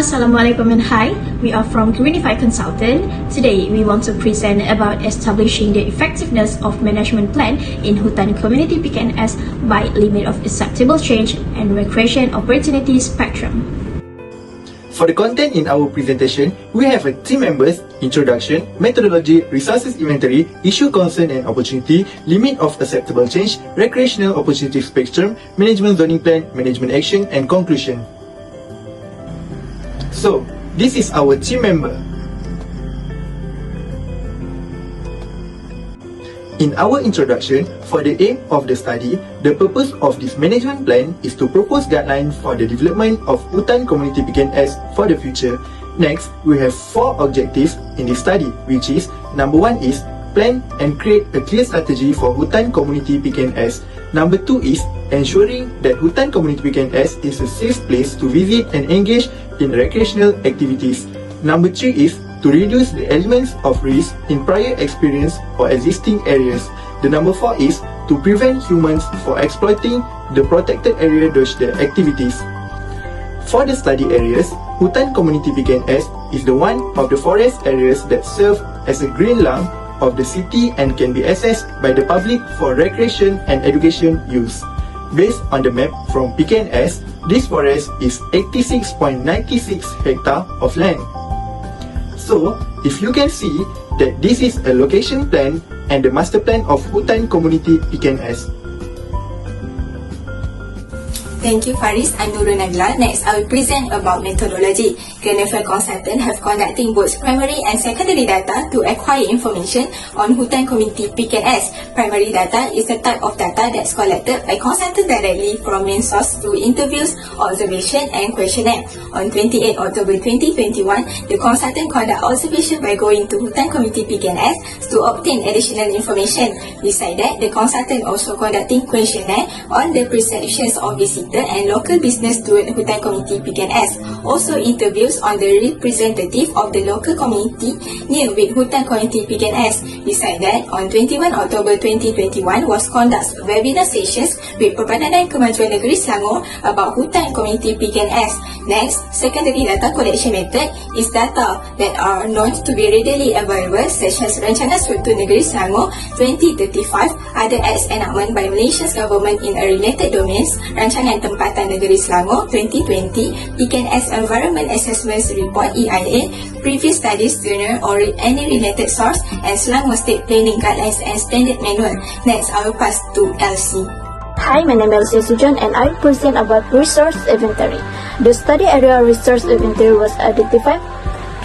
Assalamualaikum and hi, we are from Greenify Consultant. Today, we want to present about establishing the effectiveness of management plan in Hutan Community PKNS by limit of acceptable change and recreation opportunity spectrum. For the content in our presentation, we have a team members, introduction, methodology, resources inventory, issue concern and opportunity, limit of acceptable change, recreational opportunity spectrum, management zoning plan, management action and conclusion. So, this is our team member. In our introduction, for the aim of the study, the purpose of this management plan is to propose guidelines for the development of Hutan Community PKNS for the future. Next, we have 4 objectives in this study, which is, number 1 is, plan and create a clear strategy for Hutan Community PKNS. Number 2 is, ensuring that Hutan Community PKNS is a safe place to visit and engage in recreational activities. Number 3 is, to reduce the elements of risk in prior experience or existing areas. The number 4 is to prevent humans from exploiting the protected area due their activities. For the study areas, Hutan Community PKNS is the one of the forest areas that serve as a green lung of the city and can be accessed by the public for recreation and education use. Based on the map from PKNS, this forest is 86.96 hectare of land. So, if you can see that this is a location plan and the master plan of Hutan Community PKNS. Thank you, Faris. I'm Nurul Nagla. Next, I will present about methodology. Greenify consultant have conducting both primary and secondary data to acquire information on Hutan Community PKNS. Primary data is the type of data that's collected by consultant directly from main source through interviews, observation, and questionnaire. On 28 October 2021, the consultant conduct observation by going to Hutan Community PKNS to obtain additional information. Besides that, the consultant also conducting questionnaire on the perceptions of visitors and local business toward Hutan Community PKNS. Also interviews on the representative of the local community near with Hutan Community PKNS. Besides that, on 21 October 2021 was conduct webinar sessions with Perbadanan Kemajuan Negeri Selangor about Hutan Community PKNS. Next, secondary data collection method is data that are known to be readily available such as Rencana Struktur Negeri Selangor 2035, other acts enactment by Malaysia's government in a related domains, Rancangan Tempatan Negeri Selangor 2020, PKNS Environment Assessments Report EIA, previous studies journal or any related source, and Selangor State Planning Guidelines and Standard Manual. Next, I will pass to Elsie. Hi, my name is Elsie Sujon and I will present about resource inventory. The study area resource inventory was identified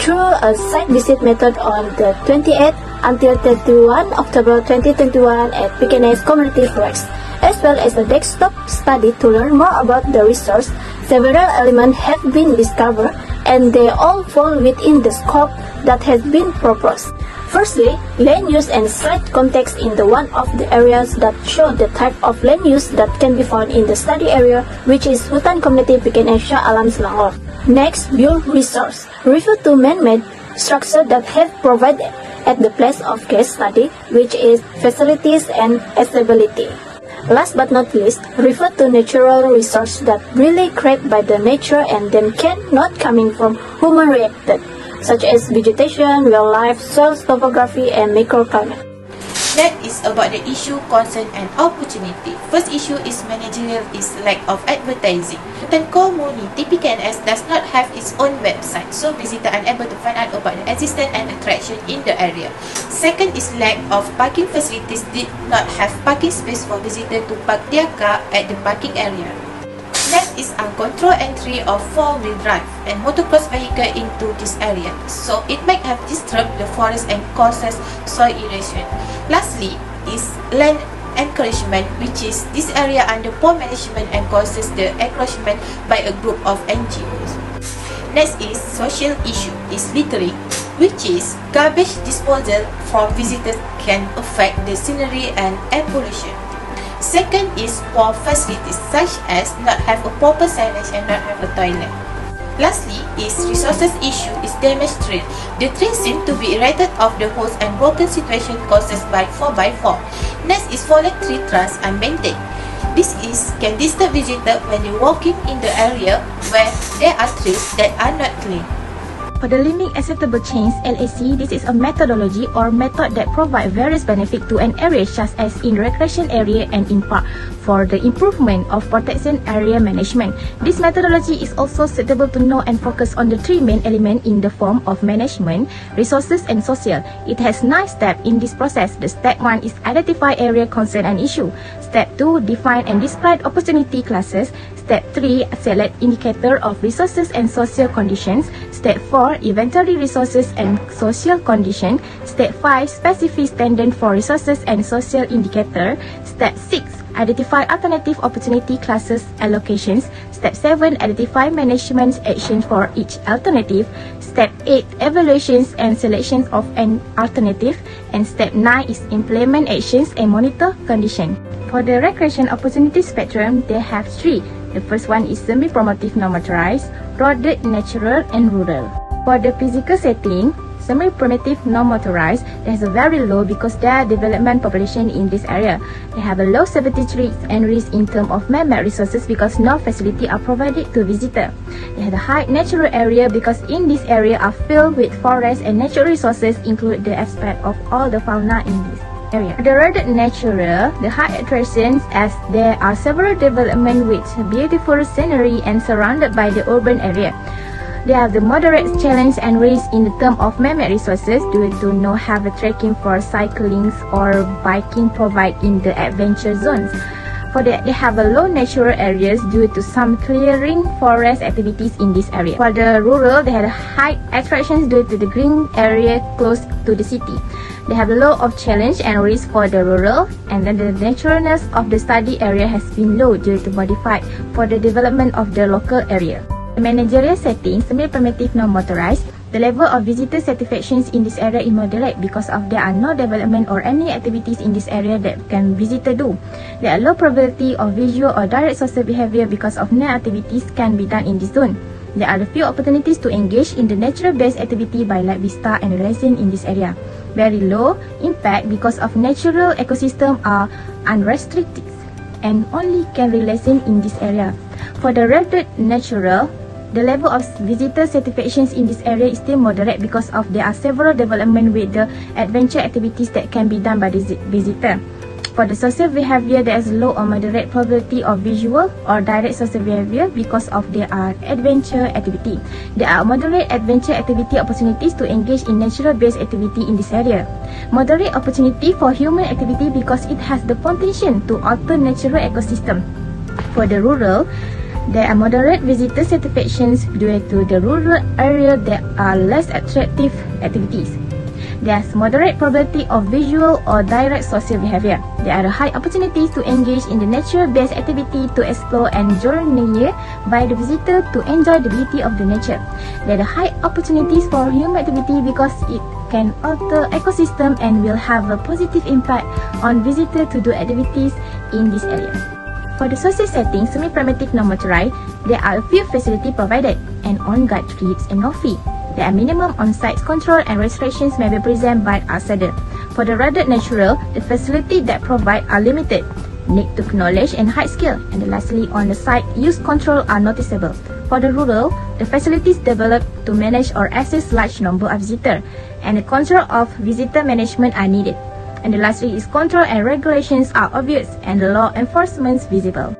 through a site visit method on the 28th until 31 October 2021 at PKNS Community Forest, as well as a desktop study to learn more about the resource. Several elements have been discovered and they all fall within the scope that has been proposed. Firstly, land use and site context in the one of the areas that show the type of land use that can be found in the study area, which is Hutan Community PKNS Shah Alam Selangor. Next, build resource. Refer to man-made structure that have provided at the place of case study, which is facilities and accessibility. Last but not least, refer to natural resources that really created by the nature and then cannot coming from human reacted, such as vegetation, wildlife, soil topography, and microclimate. That is about the issue, concern and opportunity. First issue is managerial is lack of advertising. Hutan Community PKNS does not have its own website, so visitors are unable to find out about the existence and attraction in the area. Second is lack of parking facilities. Did not have parking space for visitors to park their car at the parking area. Next is uncontrolled entry of 4-wheel drive and motocross vehicle into this area, so it might have disturbed the forest and causes soil erosion. Lastly is land encroachment, which is this area under poor management and causes the encroachment by a group of NGOs. Next is social issue is littering, which is garbage disposal from visitors can affect the scenery and air pollution. Second is poor facilities such as not have a proper signage and not have a toilet. Lastly is resources issue is damaged tree. The tree seem to be erected off the host and broken situation caused by 4x4. Next is fallen tree trunks and maintained. can disturb visitors when they walking in the area where there are trees that are not clean. For the Limit Acceptable Change (LAC), this is a methodology or method that provides various benefits to an area, such as in recreation area and in park, for the improvement of protection area management. This methodology is also suitable to know and focus on the three main elements in the form of management, resources, and social. It has 9 steps in this process. The step 1 is identify area, concern, and issue. Step 2, define and describe opportunity classes. Step 3, select indicator of resources and social conditions. Step 4, inventory resources and social condition. Step 5, specify standard for resources and social indicator. Step 6, identify alternative opportunity classes allocations. Step 7, identify management action for each alternative. Step 8, evaluations and selections of an alternative. And step 9 is implement actions and monitor condition. For the recreation opportunity spectrum, they have 3. The first one is semi-promotive non-motorized, roaded, natural, and rural. For the physical setting, semi-primitive non-motorized, there's a very low because their development population in this area. They have a low severity risk and risk in terms of man-made resources because no facility are provided to visitor. They have a high natural area because in this area are filled with forests and natural resources include the aspect of all the fauna in this area. The rugged natural, the high attractions as there are several development with beautiful scenery and surrounded by the urban area. They have the moderate challenge and risk in the term of man-made resources due to no have a trekking for cycling or biking provided in the adventure zones. For that, they have a low natural areas due to some clearing forest activities in this area. For the rural, they have high attractions due to the green area close to the city. They have a low of challenge and risk for the rural, and then the naturalness of the study area has been low due to modified for the development of the local area. The managerial setting, semi-primitive non-motorized, the level of visitor satisfactions in this area is moderate because of there are no development or any activities in this area that can visitor do. There are low probability of visual or direct social behavior because of no activities can be done in this zone. There are a few opportunities to engage in the natural-based activity by light vista and relaxing in this area. Very low impact because of natural ecosystem are unrestricted and only can relaxing in this area. For the rugged natural, the level of visitor satisfactions in this area is still moderate because of there are several development with the adventure activities that can be done by the visitor. For the social behavior, there is low or moderate probability of visual or direct social behavior because of there are adventure activity. There are moderate adventure activity opportunities to engage in natural-based activity in this area. Moderate opportunity for human activity because it has the potential to alter natural ecosystem. For the rural, there are moderate visitor satisfactions due to the rural area that are less attractive activities. There's moderate probability of visual or direct social behavior. There are high opportunities to engage in the nature-based activity to explore and journey by the visitor to enjoy the beauty of the nature. There are high opportunities for human activity because it can alter ecosystem and will have a positive impact on visitor to do activities in this area. For the social setting, semi-primitive non-motorized, there are a few facilities provided and on-guard trips and no fee. There are minimum on-site control and restrictions may be present by outsider. For the rugged natural, the facilities that provide are limited, need to knowledge and high skill, and lastly, on the site, use control are noticeable. For the rural, the facilities developed to manage or assess large number of visitors, and the control of visitor management are needed. And the lastly is control and regulations are obvious and the law enforcement visible.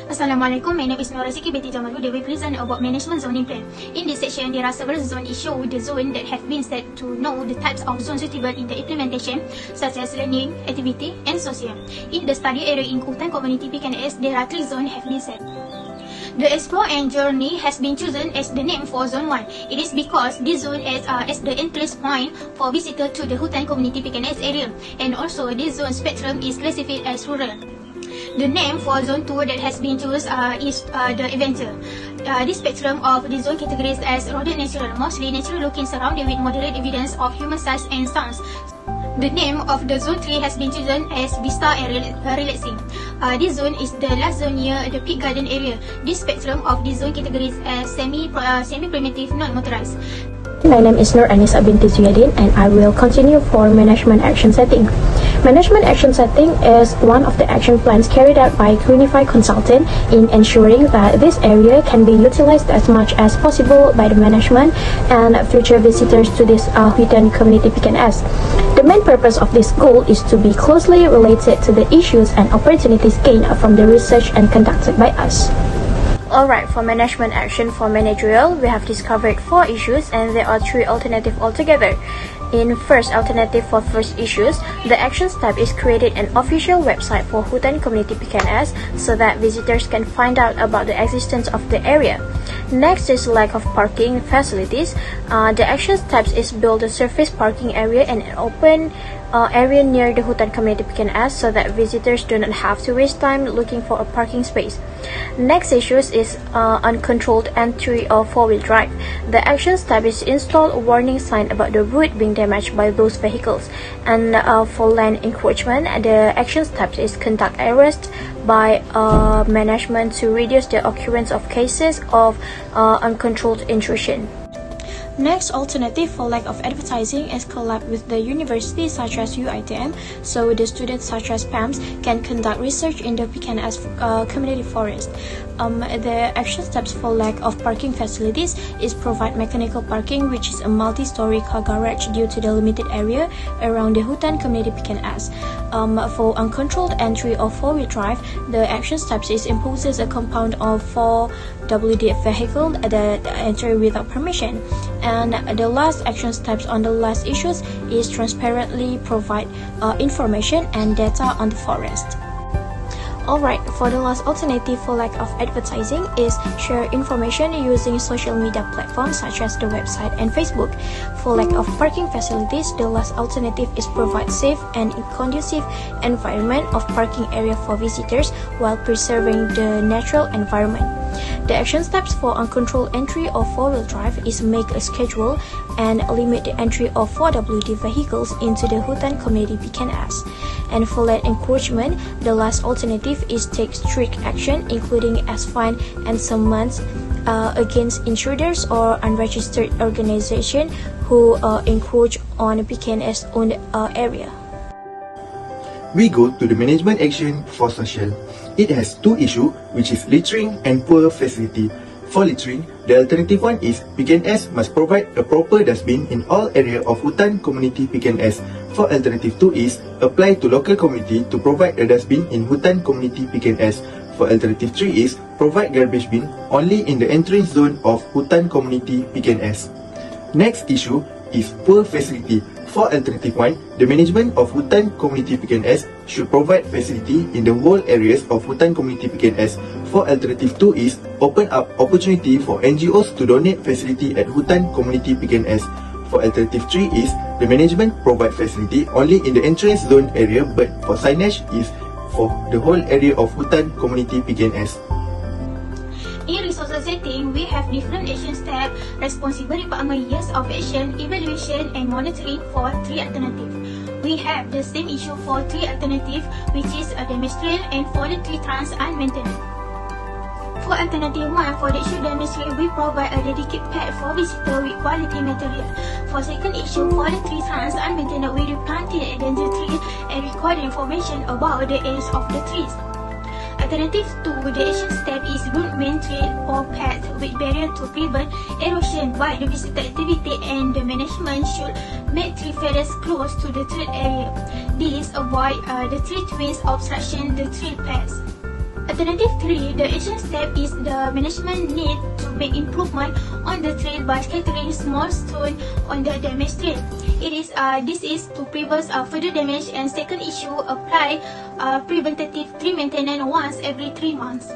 Assalamualaikum, my name is Nora Ziki binti Jamalu. They will present about management zoning plan. In this section, there are several zones issue the zone that have been set to know the types of zones suitable in the implementation, such as learning, activity, and social. In the study area in Hutan Community PKNS, there are 3 zones have been set. The Explore and Journey has been chosen as the name for Zone 1. It is because this zone is as the entrance point for visitor to the Hutan Community PKNS area, and also this zone spectrum is classified as rural. The name for Zone 2 that has been chosen is the Adventure. This spectrum of the zone categorized as rugged natural, mostly natural looking, surrounded with moderate evidence of human size and sounds. The name of the Zone 3 has been chosen as Vista and Relaxing. This zone is the last zone near the Peak Garden area. This spectrum of this zone categorized as semi-primitive non-motorized. My name is Nur Anisa binti Zuyadin and I will continue for management action setting. Management action setting is one of the action plans carried out by Greenify consultant in ensuring that this area can be utilized as much as possible by the management and future visitors to this Hutan community PKNS. The main purpose of this goal is to be closely related to the issues and opportunities gained from the research and conducted by us. Alright, for management action for managerial, we have discovered 4 issues and there are 3 alternatives altogether. In first alternative for first issues, the actions tab is created an official website for Hutan Community PKNS so that visitors can find out about the existence of the area. Next is lack of parking facilities. The actions tab is build a surface parking area and an open area near the Hutan Community PKNS so that visitors do not have to waste time looking for a parking space. Next issue is uncontrolled entry of 4-wheel drive. The actions tab is install a warning sign about the route being damaged by those vehicles. And for land encroachment, the actions tab is conduct arrest by management to reduce the occurrence of cases of uncontrolled intrusion. Next alternative for lack of advertising is collab with the university such as UITM, so the students such as PAMS can conduct research in the PKNS community forest. The action steps for lack of parking facilities is provide mechanical parking, which is a multi-story car garage due to the limited area around the Hutan community PKNS. For uncontrolled entry of 4-wheel drive, the action steps is imposes a compound of 4 WD vehicle that enter without permission. And the last action steps on the last issues is transparently provide information and data on the forest. Alright, for the last alternative for lack of advertising is share information using social media platforms such as the website and Facebook. For lack of parking facilities, the last alternative is provide safe and conducive environment of parking area for visitors while preserving the natural environment. The action steps for uncontrolled entry of 4-wheel drive is make a schedule and limit the entry of 4WD vehicles into the Hutan community PKNS. And for land encroachment, the last alternative is take strict action, including as fine and summons against intruders or unregistered organization who encroach on PKNS owned area. We go to the management action for social. It has 2 issues, which is littering and poor facility. For littering, the alternative one is PKNS must provide a proper dustbin in all area of Hutan community PKNS. For alternative 2 is apply to local community to provide a dustbin in Hutan community PKNS. For alternative 3 is provide garbage bin only in the entrance zone of Hutan community PKNS. Next issue is poor facility. For alternative 1, the management of Hutan community PKNS should provide facility in the whole areas of Hutan community PKNS. For alternative 2 is open up opportunity for NGOs to donate facility at Hutan community PKNS. For alternative 3 is the management provide facility only in the entrance zone area, but for signage is for the whole area of Hutan community PKNS. In resources setting, we have different action steps responsible for areas of action, evaluation and monitoring for 3 alternatives. We have the same issue for 3 alternatives, which is a demonstration and for the 3 trans and maintenance. For alternative 1, for the issue demonstration, we provide a dedicated pad for visitor with quality material. For second issue, for the 3 trans and maintenance, we replanted a danger tree and record information about the age of the trees. Alternative 2, the action step is build main trail or path with barrier to prevent erosion by the visitor activity, and the management should make tree feathers close to the trail area. This avoid the tree twins obstruction the trail paths. Alternative 3, the action step is the management need to make improvement on the trail by scattering small stone on the damaged trail. This is to prevent further damage, and second issue apply preventative tree maintenance once every 3 months.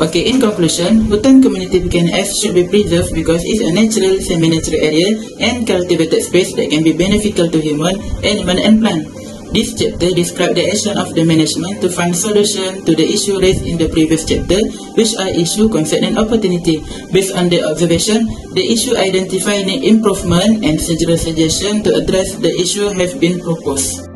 Okay, in conclusion, Hutan community PKNS should be preserved because it's a natural, semi-natural area and cultivated space that can be beneficial to human, animal and plant. This chapter describes the action of the management to find solution to the issue raised in the previous chapter, which are issue, concept and opportunity. Based on the observation, the issue identifying improvement and several suggestions to address the issue have been proposed.